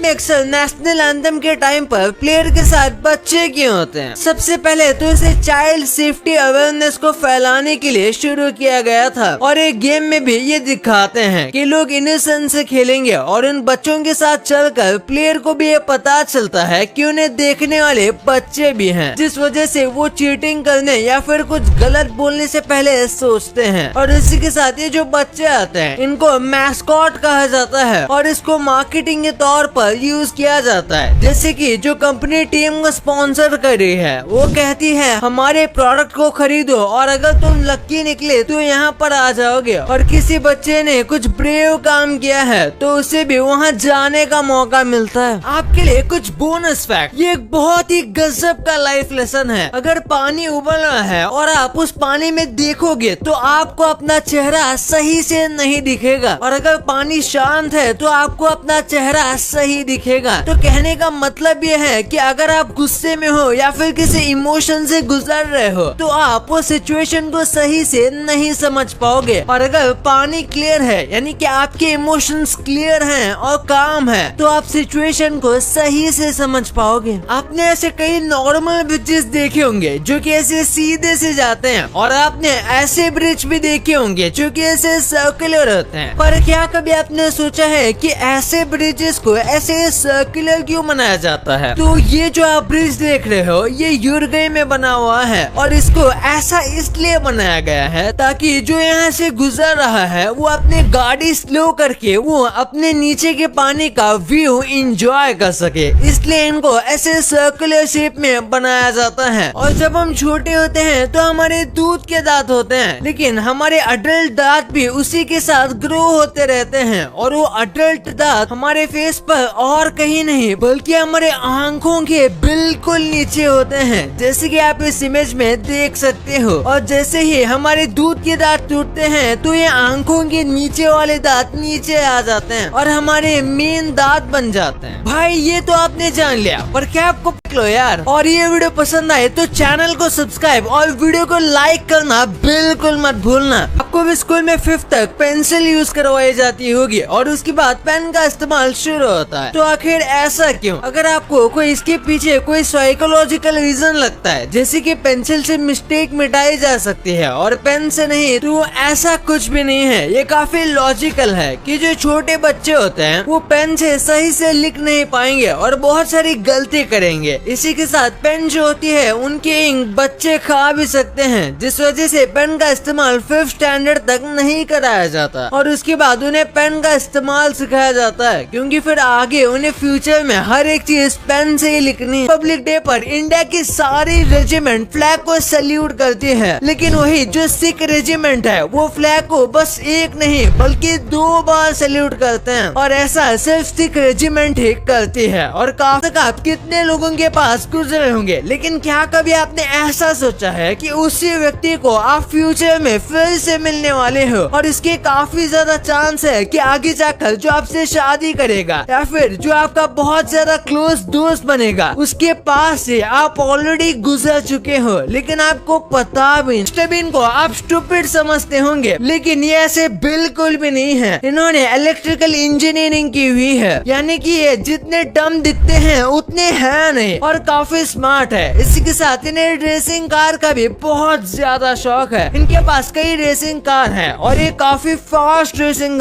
में अक्सर national anthem के टाइम पर प्लेयर के साथ बच्चे क्यों होते हैं? सबसे पहले तो इसे चाइल्ड सेफ्टी अवेयरनेस को फैलाने के लिए शुरू किया गया था और एक गेम में भी ये दिखाते हैं कि लोग इनोसेंस से खेलेंगे और उन बच्चों के साथ चलकर प्लेयर को भी ये पता चलता है कि उन्हें देखने वाले बच्चे भी हैं, जिस वजह से वो चीटिंग करने या फिर कुछ गलत बोलने से पहले सोचते हैं। और इसी के साथ ये जो बच्चे आते हैं इनको मैस्कॉट कहा जाता है और इसको मार्केटिंग के तौर पर यूज किया जाता है। जैसे कि जो कंपनी टीम को स्पॉन्सर कर रही है वो कहती है हमारे प्रोडक्ट को खरीदो और अगर तुम लक्की निकले तो यहाँ पर आ जाओगे, और किसी बच्चे ने कुछ ब्रेव काम किया है तो उसे भी वहाँ जाने का मौका मिलता है। आपके लिए कुछ बोनस फैक्ट, ये एक बहुत ही गजब का लाइफ लेसन है। अगर पानी उबल रहा है और आप उस पानी में देखोगे तो आपको अपना चेहरा सही से नहीं दिखेगा, और अगर पानी शांत है तो आपको अपना चेहरा सही दिखेगा। तो कहने का मतलब ये है कि अगर आप गुस्से में हो या फिर किसी इमोशन से गुजर रहे हो तो आप वो सिचुएशन को सही से नहीं समझ पाओगे, और अगर पानी क्लियर है यानी कि आपके इमोशंस क्लियर हैं और काम है तो आप सिचुएशन को सही से समझ पाओगे। आपने ऐसे कई नॉर्मल ब्रिजेस देखे होंगे जो कि ऐसे सीधे से जाते हैं, और आपने ऐसे ब्रिज भी देखे होंगे जो कि ऐसे सर्कुलर होते हैं। पर क्या कभी आपने सोचा है कि ऐसे ब्रिजेस को ऐसे सर्कुलर क्यों बनाया जाता है? तो ये जो आप ब्रिज देख रहे हो ये यूरुग्वे में बना हुआ है, और इसको ऐसा इसलिए बनाया गया है ताकि जो यहाँ से गुजर रहा है वो अपने गाड़ी स्लो करके वो अपने नीचे के पानी का व्यू एंजॉय कर सके, इसलिए इनको ऐसे सर्कुलर शेप में बनाया जाता है। और जब हम छोटे होते हैं तो हमारे दूध के दांत होते हैं, लेकिन हमारे अडल्ट दांत भी उसी के साथ ग्रो होते रहते हैं, और वो अडल्ट दांत हमारे फेस पर और कहीं नहीं बल्कि हमारे आंखों के बिल्कुल नीचे होते हैं, जैसे कि आप इस इमेज में देख सकते हो। और जैसे ही हमारे दूध के दांत टूटते हैं तो ये आंखों के नीचे वाले दांत नीचे आ जाते हैं और हमारे मेन दांत बन जाते हैं। भाई ये तो आपने जान लिया, पर क्या आपको लो यार, और ये वीडियो पसंद आए तो चैनल को सब्सक्राइब और वीडियो को लाइक करना बिल्कुल मत भूलना। आपको भी स्कूल में 5th तक पेंसिल यूज करवाई जाती होगी और उसके बाद पेन का इस्तेमाल शुरू होता है, तो आखिर ऐसा क्यों? अगर आपको कोई इसके पीछे कोई साइकोलॉजिकल रीजन लगता है जैसे कि पेंसिल से मिस्टेक मिटाई जा सकती है और पेन से नहीं, तो ऐसा कुछ भी नहीं है। ये काफी लॉजिकल है कि जो छोटे बच्चे होते हैं वो पेन से सही से लिख नहीं पाएंगे और बहुत सारी गलती करेंगे। इसी के साथ पेन जो होती है उनकी इंक बच्चे खा भी सकते हैं, जिस वजह से पेन का इस्तेमाल 5th स्टैंडर्ड तक नहीं कराया जाता और उसके बाद उन्हें पेन का इस्तेमाल सिखाया जाता है, क्योंकि फिर आगे उन्हें फ्यूचर में हर एक चीज पेन से ही लिखनी है। पब्लिक डे पर इंडिया की सारी रेजिमेंट फ्लैग को सैल्यूट करती है, लेकिन वही जो सिख रेजिमेंट है वो फ्लैग को बस एक नहीं बल्कि 2 बार सैल्यूट करते हैं, और ऐसा सिर्फ सिख रेजिमेंट ही करती है। और काफी आप कितने लोगों के पास गुजरे होंगे, लेकिन क्या कभी आपने ऐसा सोचा है कि उसी व्यक्ति को आप फ्यूचर में फिर से मिलने वाले हो और इसके काफी ज्यादा चांस है कि आगे जाकर जो आपसे शादी करेगा या फिर जो आपका बहुत ज्यादा क्लोज दोस्त बनेगा उसके पास से आप ऑलरेडी गुजर चुके हो, लेकिन आपको पता भी नहीं। इनको आप स्टूपिड समझते होंगे, लेकिन ये ऐसे बिल्कुल भी नहीं है। इन्होंने इलेक्ट्रिकल इंजीनियरिंग की हुई है, यानी कि ये जितने डम दिखते हैं उतने है नहीं और काफी स्मार्ट है। इसी के साथ इन्हें रेसिंग कार का भी बहुत ज्यादा शौक है। इनके पास कई रेसिंग कार है और ये काफी फास्ट रेसिंग